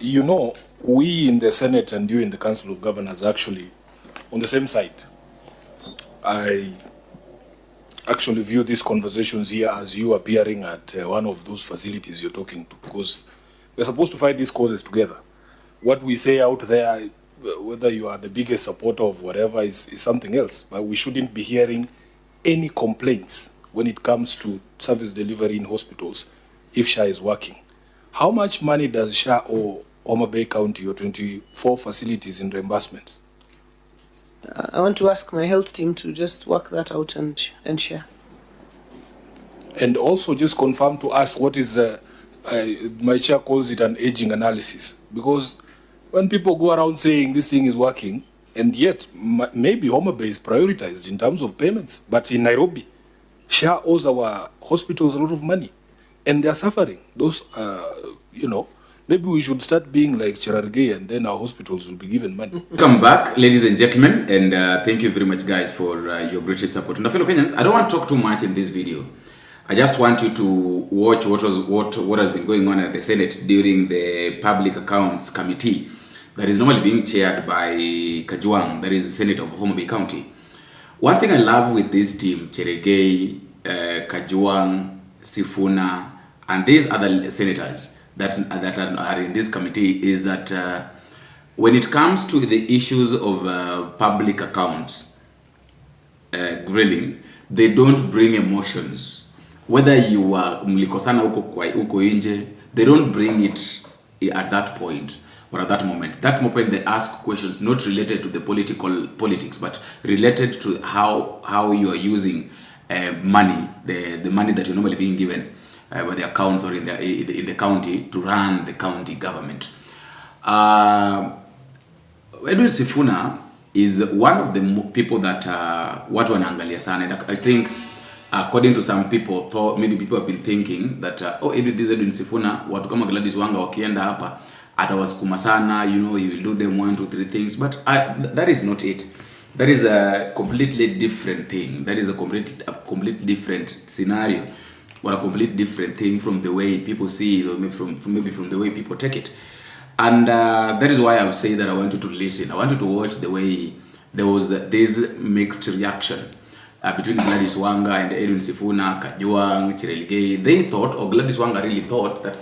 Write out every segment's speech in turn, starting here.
You know, we in the Senate and you in the Council of Governors actually on the same side. I actually view these conversations here as you appearing at one of those facilities you're talking to, because we're supposed to fight these causes together. What we say out there, whether you are the biggest supporter of whatever, is something else. But we shouldn't be hearing any complaints when it comes to service delivery in hospitals if SHA is working. How much money does SHA owe Homa Bay County or 24 facilities in reimbursements? I want to ask my health team to just work that out and share. And also just confirm to us what is, my chair calls it an aging analysis. Because when people go around saying this thing is working, and yet maybe Homa Bay is prioritized in terms of payments, but in Nairobi, SHA owes our hospitals a lot of money, and they are suffering. Those, you know, maybe we should start being like Cherargei, and then our hospitals will be given money. Welcome back, ladies and gentlemen, and thank you very much, guys, for your great support. And fellow Kenyans, I don't want to talk too much in this video. I just want you to watch what has been going on at the Senate during the Public Accounts Committee that is normally being chaired by Kajwang, that is the Senator of Homa Bay County. One thing I love with this team, Cherargei, Kajwang, SIFUNA, and these other senators that are in this committee is that when it comes to the issues of public accounts grilling, they don't bring emotions. Whether you are mlikosana uko inje, they don't bring it at that point or at that moment. That moment they ask questions not related to the politics, but related to how you are using money, the money that you're normally being given by the accounts or in the county to run the county government. Edwin Sifuna is one of the people that watu wanaangalia sana, and I think according to some people, maybe people have been thinking that Edwin Sifuna, watu kama Gladys Wanga wakienda hapa atawasukuma sana, you know, he will do them 1, 2, 3 things, but that is not it. That is a completely different thing. That is a completely different scenario, or a completely different thing from the way people see it, or maybe from the way people take it. And that is why I would say that I want you to listen. I want you to watch the way there was this mixed reaction between Gladys Wanga and Edwin Sifuna, Kajwang, Cherargei. They thought, or Gladys Wanga really thought that,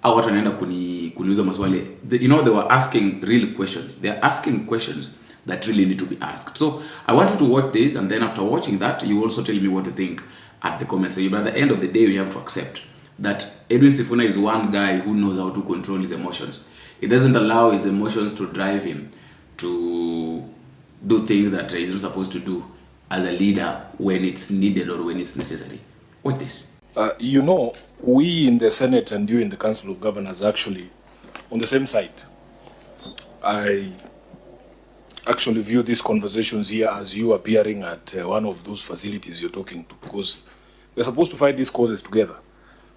watu wanaenda kuniuliza maswali. You know, they were asking real questions. They are asking questions that really need to be asked. So I want you to watch this, and then after watching that, you also tell me what to think at the comment section. But at the end of the day, we have to accept that Edwin Sifuna is one guy who knows how to control his emotions. He doesn't allow his emotions to drive him to do things that he's not supposed to do as a leader when it's needed or when it's necessary. Watch this. You know, we in the Senate and you in the Council of Governors actually on the same side. I actually view these conversations here as you appearing at one of those facilities you're talking to, because we're supposed to fight these causes together.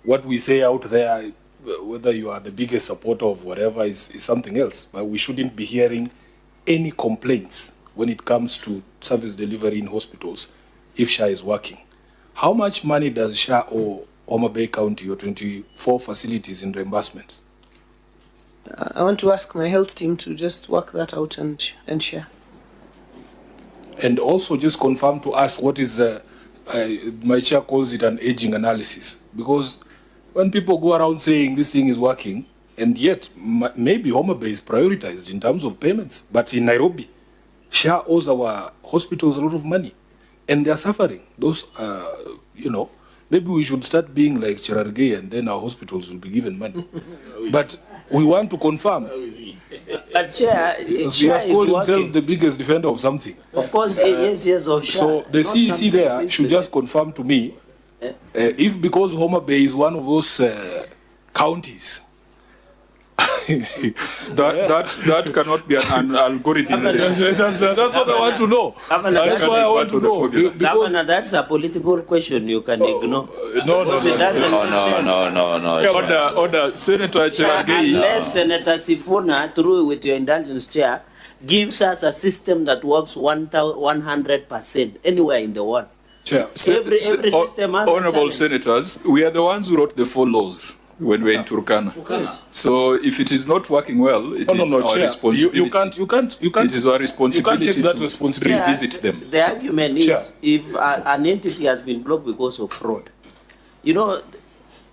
What we say out there, whether you are the biggest supporter of whatever, is something else. But we shouldn't be hearing any complaints when it comes to service delivery in hospitals if SHA is working. How much money does SHA owe Homa Bay County or 24 facilities in reimbursements? I want to ask my health team to just work that out and share. And also just confirm to us what is, my chair calls it an aging analysis. Because when people go around saying this thing is working, and yet maybe Homa Bay is prioritized in terms of payments, but in Nairobi, SHA owes our hospitals a lot of money, and they are suffering. Those, you know, maybe we should start being like Cherargei, and then our hospitals will be given money. But we want to confirm. But Chair, he has called himself the biggest defender of something. Of course, yes, of SHA. So the CEC there should just confirm to me if, because Homa Bay is one of those counties, that cannot be an algorithm. That's what I want to know. That's why I want to know. Governor, that's a political question you can ignore. No. Order, Senator Cherargei. Unless Senator Sifuna, through with your indulgence, Chair, gives us a system that works 100% anywhere in the world. Chair, every system has honorable senators, we are the ones who wrote the 4 laws when we're in Turkana. So if it is not working well, it is our Chair, responsibility. you can't. It is our responsibility take that to responsibility. revisit them. The argument is, Sure. if an entity has been blocked because of fraud, you know,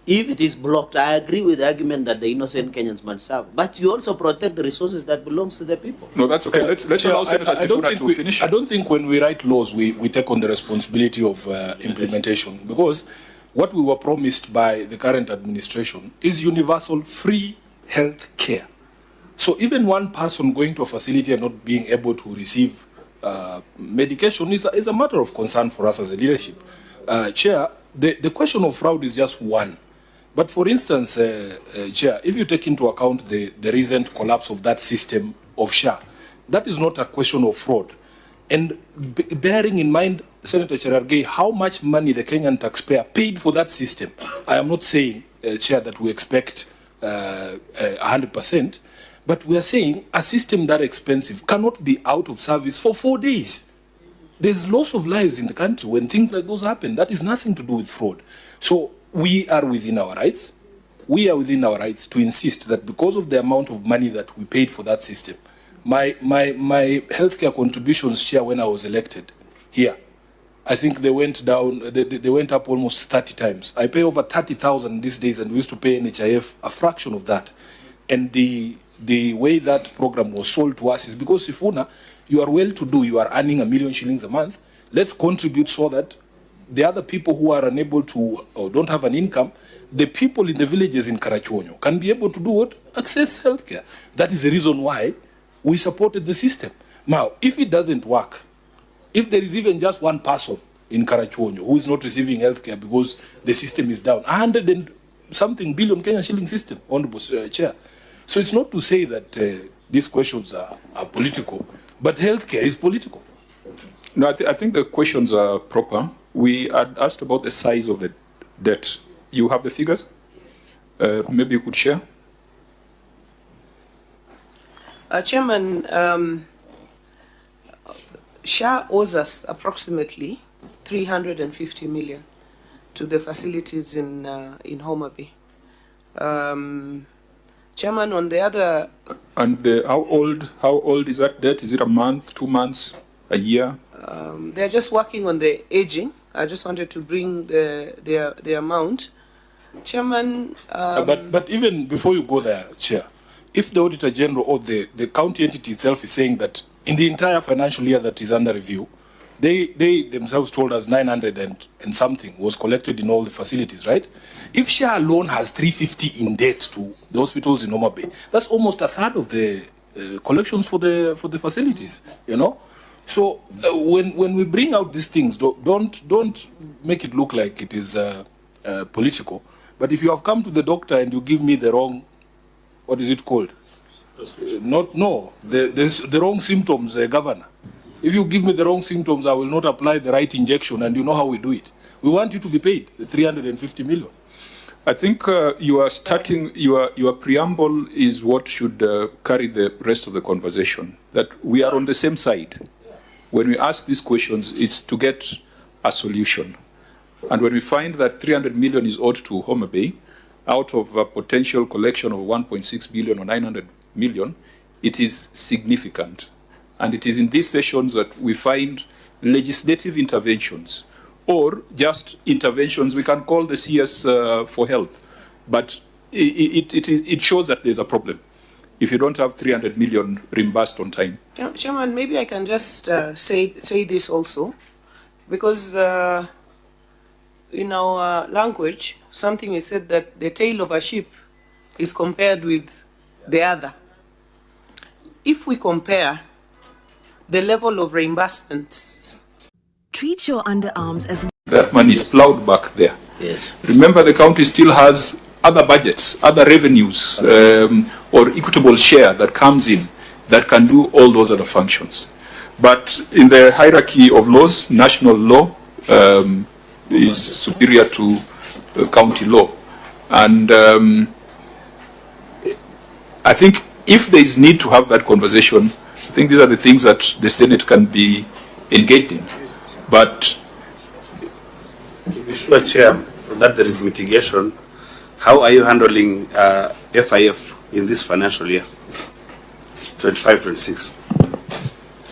if it is blocked, I agree with the argument that the innocent Kenyans must serve. But you also protect the resources that belongs to the people. No, that's okay. Let's Chair, allow Senator Sifuna to finish. I don't think when we write laws, we take on the responsibility of implementation, because what we were promised by the current administration is universal free health care. So even one person going to a facility and not being able to receive medication is a matter of concern for us as a leadership. Chair, the question of fraud is just one. But for instance, Chair, if you take into account the recent collapse of that system of SHA, that is not a question of fraud. And bearing in mind, Senator Cherargei, how much money the Kenyan taxpayer paid for that system, I am not saying, Chair, that we expect 100%, but we are saying a system that expensive cannot be out of service for 4 days. There's loss of lives in the country when things like those happen. That is nothing to do with fraud. So we are within our rights. We are within our rights to insist that because of the amount of money that we paid for that system, my healthcare contributions, Chair, when I was elected here, I think they went down, they went up almost 30 times. I pay over 30,000 these days, and we used to pay NHIF a fraction of that. And the way that program was sold to us is because, SIFUNA, you are well-to-do, you are earning 1 million shillings a month. Let's contribute so that the other people who are unable to or don't have an income, the people in the villages in Karachuonyo can be able to do what? Access healthcare. That is the reason why we supported the system. Now, if it doesn't work, if there is even just one person in Karachuonyo who is not receiving healthcare because the system is down, 100 and something billion Kenyan shilling system, Honorable Chair. So it's not to say that these questions are political, but healthcare is political. No, I think the questions are proper. We had asked about the size of the debt. You have the figures? Maybe you could share? Chairman, SHA owes us approximately 350 million to the facilities in Homa Bay. Chairman, on the other... And how old is that debt? Is it a month, 2 months, a year? They're just working on the aging. I just wanted to bring the amount. Chairman... But even before you go there, Chair, if the Auditor General or the county entity itself is saying that in the entire financial year that is under review, they themselves told us 900 and something was collected in all the facilities, right? If SHA alone has 350 in debt to the hospitals in Homa Bay, that's almost a third of the collections for the facilities, you know? So when we bring out these things, don't make it look like it is political. But if you have come to the doctor and you give me the wrong, what is it called? The wrong symptoms, Governor. If you give me the wrong symptoms, I will not apply the right injection, and you know how we do it. We want you to be paid the 350 million. I think you are starting, your preamble is what should carry the rest of the conversation, that we are on the same side. When we ask these questions, it's to get a solution. And when we find that 300 million is owed to Homa Bay, out of a potential collection of 1.6 billion or 900 million, it is significant. And it is in these sessions that we find legislative interventions, or just interventions we can call the CS for health. But it shows that there's a problem if you don't have 300 million reimbursed on time. Chairman, maybe I can just say this also, because in our language, something is said that the tail of a ship is compared with the other. If we compare the level of reimbursements, treat your underarms as... That money is plowed back there. Yes. Remember, the county still has other budgets, other revenues, or equitable share that comes in that can do all those other functions. But in the hierarchy of laws, national law is superior to county law. And I think if there is need to have that conversation, I think these are the things that the Senate can be engaged in. But to be sure, Chair, that there is mitigation, how are you handling FIF in this financial year, 25-26?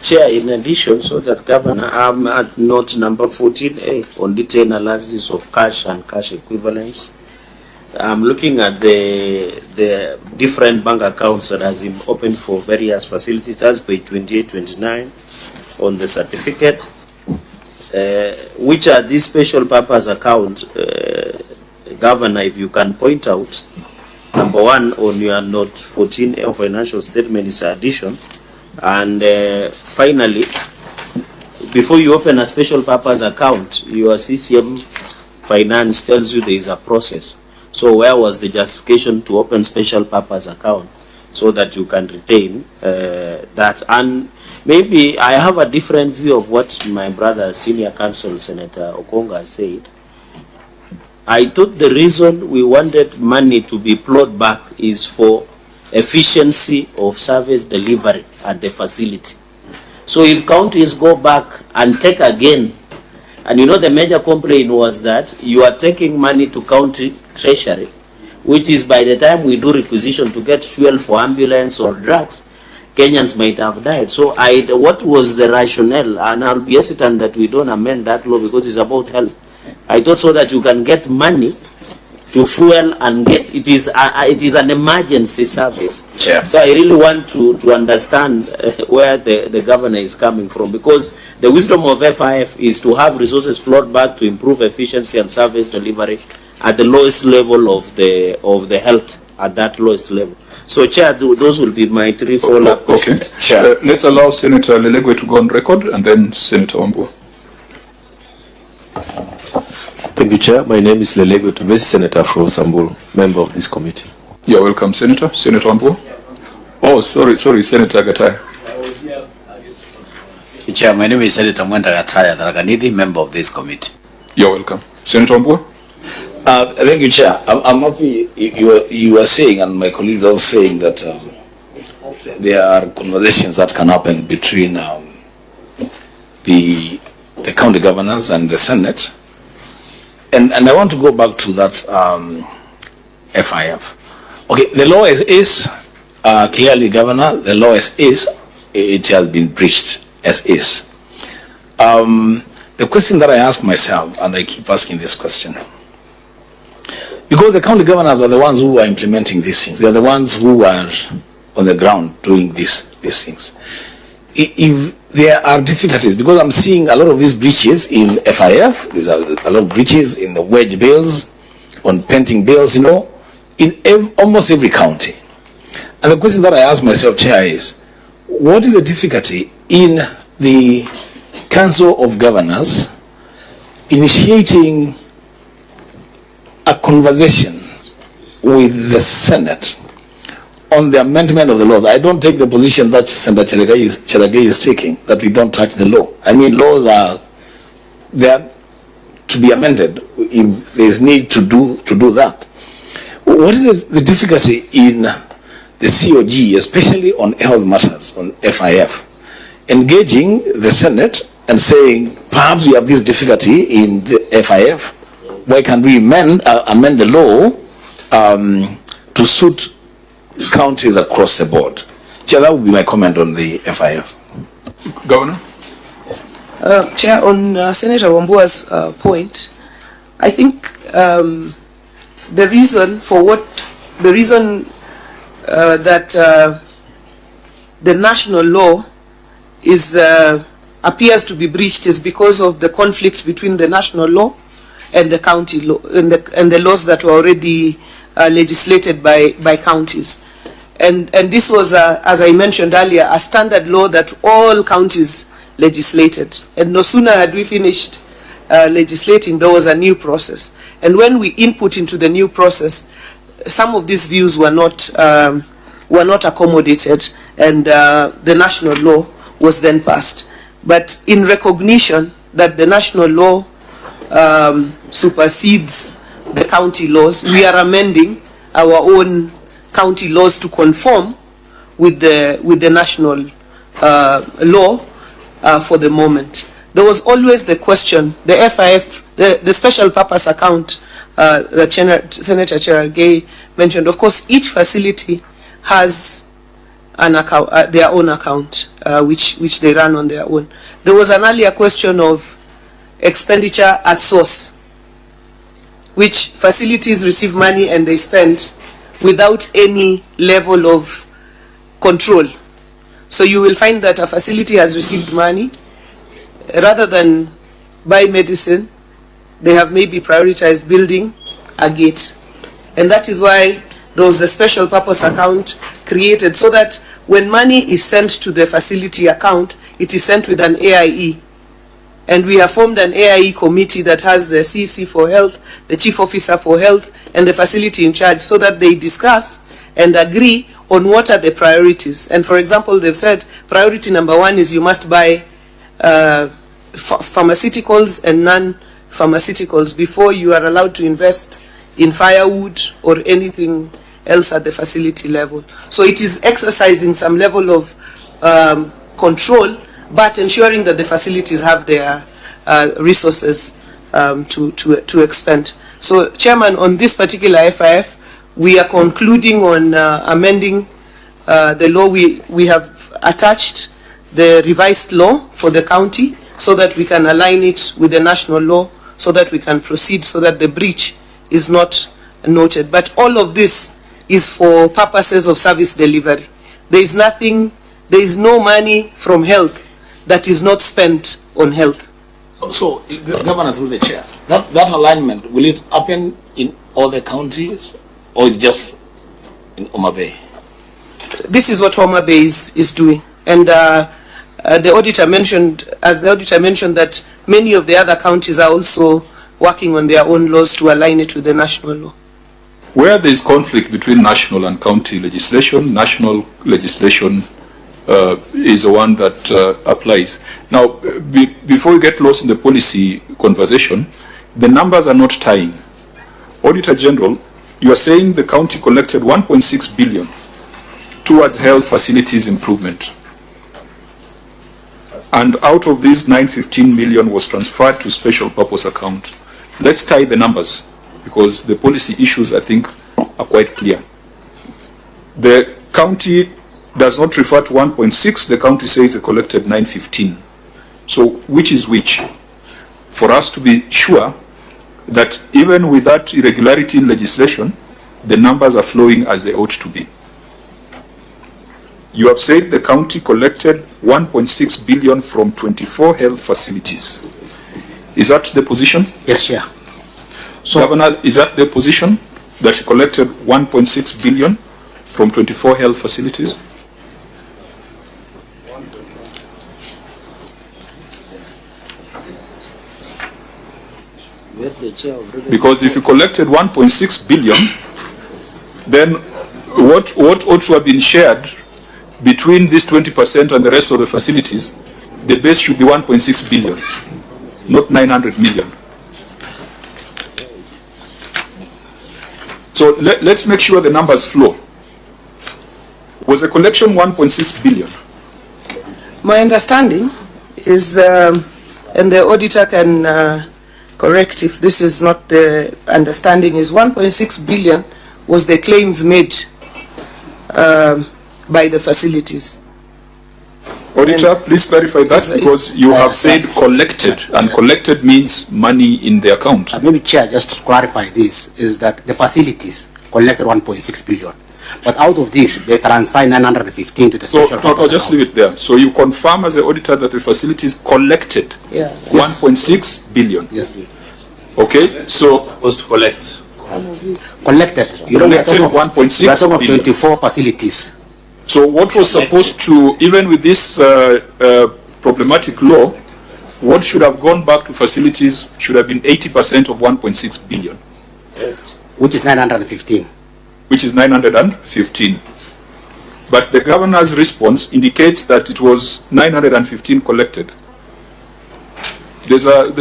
Chair, in addition, so that Governor, I'm at note number 14A on detailed analysis of cash and cash equivalents. I'm looking at the different bank accounts that has been opened for various facilities. That's page 28, 29 on the certificate. Which are these special purpose accounts, Governor, if you can point out. Number one, on your note 14A of financial statement is addition. And finally, before you open a special purpose account, your CCM finance tells you there is a process. So where was the justification to open special purpose account so that you can retain that? And maybe I have a different view of what my brother, Senior Counsel Senator Okonga said. I thought the reason we wanted money to be plowed back is for efficiency of service delivery at the facility. So if counties go back and take again, and you know the major complaint was that you are taking money to county treasury, which is by the time we do requisition to get fuel for ambulance or drugs, Kenyans might have died. So what was the rationale? And I'll be hesitant that we don't amend that law because it's about health. I thought so that you can get money to fuel and get it is an emergency service. Chair. So I really want to understand where the governor is coming from, because the wisdom of FIF is to have resources flowed back to improve efficiency and service delivery at the lowest level of the health, at that lowest level. So, Chair, those will be my three follow-up questions. Okay. Chair. Let's allow Senator Lelegwe to go on record, and then Senator Wambua. Thank you, Chair. My name is Lelegwe Tumesi, Senator for Samburu, member of this committee. You're welcome, Senator. Senator Wambua. Oh, sorry, Senator Gataya. Chair, my name is Senator Mwenda Gataya Dharaganidhi, member of this committee. You're welcome. Senator Wambua. Thank you, Chair. I'm happy you are saying, and my colleagues are saying, that there are conversations that can happen between the county governors and the Senate. And I want to go back to that FIF. Okay, the law is clearly, Governor, the law is it has been breached as is. The question that I ask myself, and I keep asking this question, because the county governors are the ones who are implementing these things. They are the ones who are on the ground doing these things. If there are difficulties, because I'm seeing a lot of these breaches in FIF, there's a lot of breaches in the wage bills, on painting bills, in almost every county. And the question that I ask myself, Chair, is what is the difficulty in the Council of Governors initiating a conversation with the Senate on the amendment of the laws? I don't take the position that Senator Cheragay is taking, that we don't touch the law. I mean, laws are there to be amended if there's need to do that. What is the difficulty in the COG, especially on health matters, on FIF, engaging the Senate and saying, perhaps we have this difficulty in the FIF, why can't we amend the law to suit counties across the board? Chair, that would be my comment on the FIF. Governor? Chair, on Senator Wambua's point, I think the reason that the national law appears to be breached is because of the conflict between the national law and the county law and the laws that were already legislated by counties. And this was, as I mentioned earlier, a standard law that all counties legislated. And no sooner had we finished legislating, there was a new process. And when we input into the new process, some of these views were not accommodated, and the national law was then passed. But in recognition that the national law supersedes the county laws, we are amending our own county laws to conform with the national law for the moment. There was always the question, the FIF, the special purpose account that Senator Cherargei mentioned. Of course, each facility has an account, their own account, which they run on their own. There was an earlier question of expenditure at source, which facilities receive money and they spend without any level of control. So you will find that a facility has received money, rather than buy medicine, they have maybe prioritized building a gate. And that is why there was a special purpose account created, so that when money is sent to the facility account, it is sent with an AIE. And we have formed an AIE committee that has the CC for health, the chief officer for health, and the facility in charge, so that they discuss and agree on what are the priorities. And for example, they've said priority number 1 is you must buy pharmaceuticals and non-pharmaceuticals before you are allowed to invest in firewood or anything else at the facility level. So it is exercising some level of control, but ensuring that the facilities have their resources to expend. So, Chairman, on this particular FIF, we are concluding on amending the law. We have attached the revised law for the county so that we can align it with the national law, so that we can proceed, so that the breach is not noted. But all of this is for purposes of service delivery. There is nothing, there is no money from health that is not spent on health. So Governor, through the chair, that alignment, will it happen in all the counties, or is just in Homa Bay? This is what Homa Bay is doing. And the auditor mentioned, that many of the other counties are also working on their own laws to align it with the national law. Where there is conflict between national and county legislation, national legislation is the one that applies. Now, before we get lost in the policy conversation, the numbers are not tying. Auditor General, you are saying the county collected 1.6 billion towards health facilities improvement. And out of these, 915 million was transferred to special purpose account. Let's tie the numbers, because the policy issues, I think, are quite clear. The county does not refer to 1.6, the county says they collected 915. So which is which? For us to be sure that even with that irregularity in legislation, the numbers are flowing as they ought to be. You have said the county collected 1.6 billion from 24 health facilities. Is that the position? Yes, Chair. So, Governor, is that the position, that you collected 1.6 billion from 24 health facilities? Because if you collected 1.6 billion, then what ought to have been shared between this 20% and the rest of the facilities, the base should be 1.6 billion, not 900 million. So let's make sure the numbers flow. Was the collection 1.6 billion? My understanding is, and the auditor can correct if this is not the understanding, is 1.6 billion was the claims made by the facilities. Auditor, please clarify that, because you have said collected, and collected means money in the account. Maybe, Chair, just to clarify this, is that the facilities collected 1.6 billion. But out of this, they transfer 915 to the special purpose No, just leave it there. So you confirm as the auditor that the facilities collected 1.6 billion. Yes. Okay, so supposed to collect. Collected. You know, we are talking of 1.6 billion. 24 facilities. So what was supposed to, even with this problematic law, what should have gone back to facilities should have been 80% of 1.6 billion. Which is 915. Which is 915. But the governor's response indicates that it was 915 collected. There's a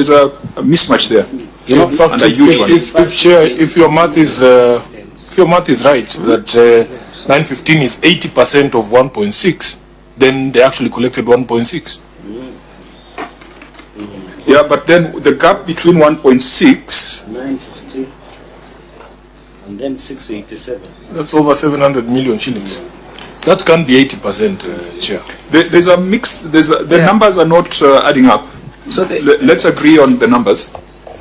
mismatch there. You know, in fact, if your math is right, that 915 is 80% of 1.6, then they actually collected 1.6. Yeah, but then the gap between 1.6 And then 687. That's over 700 million shillings. That can't be 80%, Chair. There's a mix. The numbers are not adding up. So let's agree on the numbers.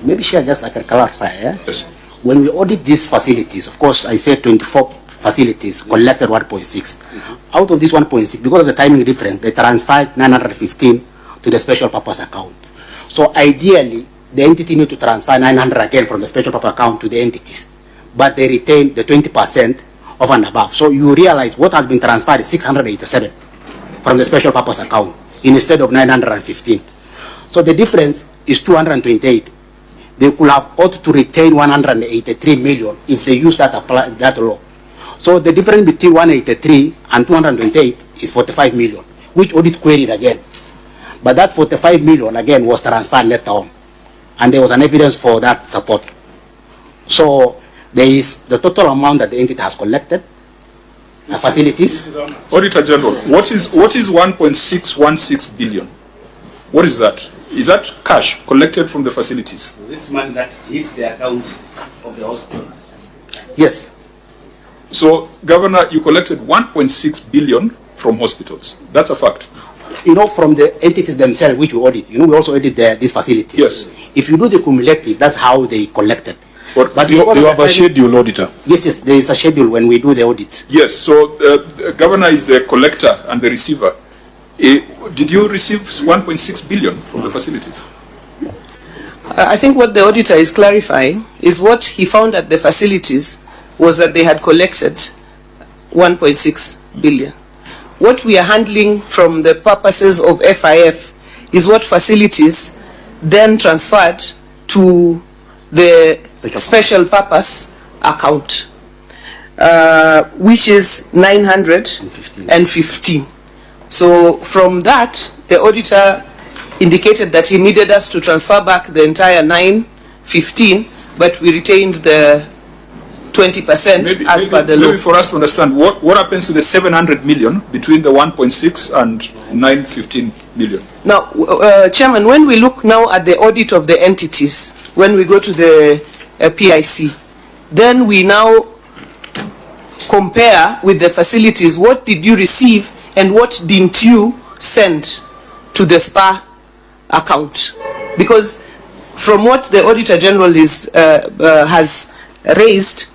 Maybe I can clarify. Yes. When we audit these facilities, of course, I said 24 facilities collected 1.6. Out of this 1.6, because of the timing difference, they transferred 915 to the special purpose account. So ideally, the entity need to transfer 900 again from the special purpose account to the entities, but they retain the 20% of and above. So you realize what has been transferred is 687 from the special purpose account instead of 915. So the difference is 228. They could have ought to retain 183 million if they use that law. So the difference between 183 and 228 is 45 million, which audit queried again. But that 45 million again was transferred later on, and there was an evidence for that support. So there is the total amount that the entity has collected, facilities. Auditor General, what is 1.616 billion? What is that? Is that cash collected from the facilities? Is it money that hits the accounts of the hospitals? Yes. So, Governor, you collected 1.6 billion from hospitals. That's a fact. You know, from the entities themselves, which we audit. You know, we also audit these facilities. Yes. If you do the cumulative, that's how they collected. But you have a schedule, auditor. Yes, there is a schedule when we do the audit. Yes, so the Governor is the collector and the receiver. Did you receive 1.6 billion from the facilities? I think what the auditor is clarifying is what he found at the facilities was that they had collected 1.6 billion. What we are handling from the purposes of FIF is what facilities then transferred to the special purpose account, which is 915. So from that, the auditor indicated that he needed us to transfer back the entire 915, but we retained the 20% as per the law. Maybe for us to understand, what happens to the 700 million between the 1.6 and 915 million? Now, Chairman, when we look now at the audit of the entities, when we go to the PIC, then we now compare with the facilities, what did you receive and what didn't you send to the SPA account? Because from what the Auditor General has raised,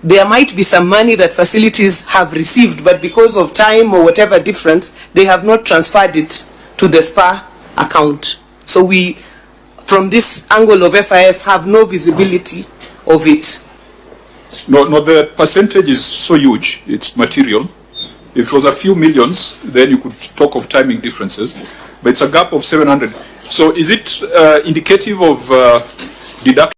there might be some money that facilities have received, but because of time or whatever difference, they have not transferred it to the SPA account. So we, from this angle of FIF, have no visibility of it. No, the percentage is so huge, it's material. If it was a few millions, then you could talk of timing differences, but it's a gap of 700. So is it indicative of deduction?